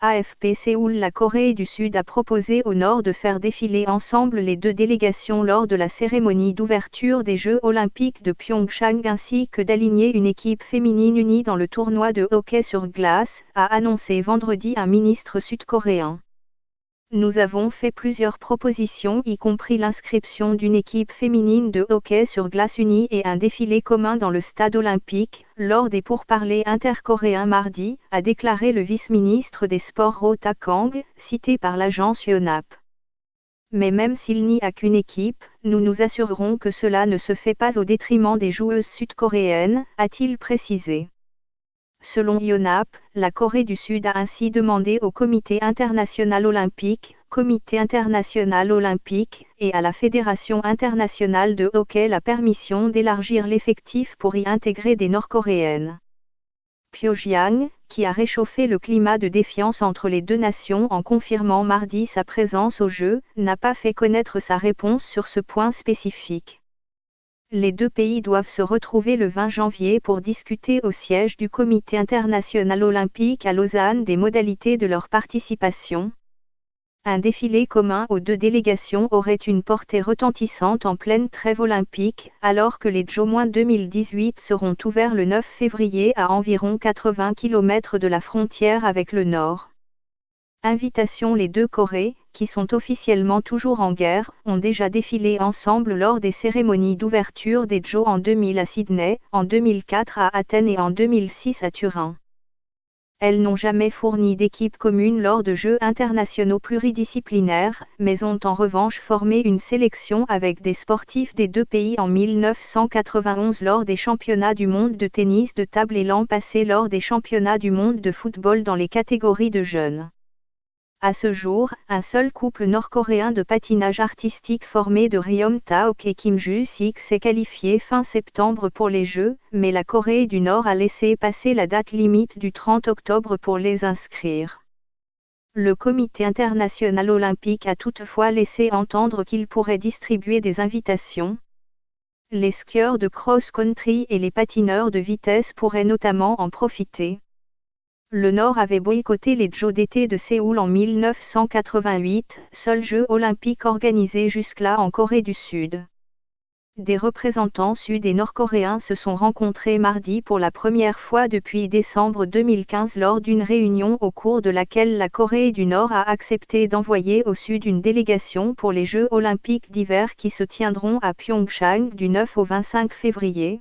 AFP Séoul. La Corée du Sud a proposé au Nord de faire défiler ensemble les deux délégations lors de la cérémonie d'ouverture des Jeux olympiques de Pyeongchang ainsi que d'aligner une équipe féminine unie dans le tournoi de hockey sur glace, a annoncé vendredi un ministre sud-coréen. Nous avons fait plusieurs propositions y compris l'inscription d'une équipe féminine de hockey sur glace unie et un défilé commun dans le stade olympique, lors des pourparlers intercoréens mardi, a déclaré le vice-ministre des Sports Ro Tak-kang, cité par l'agence Yonhap. Mais même s'il n'y a qu'une équipe, nous nous assurerons que cela ne se fait pas au détriment des joueuses sud-coréennes, a-t-il précisé. Selon Yonhap, la Corée du Sud a ainsi demandé au Comité international olympique, et à la Fédération internationale de hockey la permission d'élargir l'effectif pour y intégrer des Nord-Coréennes. Pyongyang, qui a réchauffé le climat de défiance entre les deux nations en confirmant mardi sa présence aux Jeux, n'a pas fait connaître sa réponse sur ce point spécifique. Les deux pays doivent se retrouver le 20 janvier pour discuter au siège du Comité international olympique à Lausanne des modalités de leur participation. Un défilé commun aux deux délégations aurait une portée retentissante en pleine trêve olympique, alors que les Jeux 2018 seront ouverts le 9 février à environ 80 km de la frontière avec le Nord. Invitation. Les deux Corées, qui sont officiellement toujours en guerre, ont déjà défilé ensemble lors des cérémonies d'ouverture des Jeux en 2000 à Sydney, en 2004 à Athènes et en 2006 à Turin. Elles n'ont jamais fourni d'équipe commune lors de Jeux internationaux pluridisciplinaires, mais ont en revanche formé une sélection avec des sportifs des deux pays en 1991 lors des championnats du monde de tennis de table et l'an passé lors des championnats du monde de football dans les catégories de jeunes. À ce jour, un seul couple nord-coréen de patinage artistique formé de Ryom Taok et Kim Ju-sik s'est qualifié fin septembre pour les Jeux, mais la Corée du Nord a laissé passer la date limite du 30 octobre pour les inscrire. Le Comité international olympique a toutefois laissé entendre qu'il pourrait distribuer des invitations. Les skieurs de cross-country et les patineurs de vitesse pourraient notamment en profiter. Le Nord avait boycotté les Jeux d'été de Séoul en 1988, seul jeu olympique organisé jusque-là en Corée du Sud. Des représentants sud- et nord-coréens se sont rencontrés mardi pour la première fois depuis décembre 2015 lors d'une réunion au cours de laquelle la Corée du Nord a accepté d'envoyer au Sud une délégation pour les Jeux olympiques d'hiver qui se tiendront à Pyeongchang du 9 au 25 février.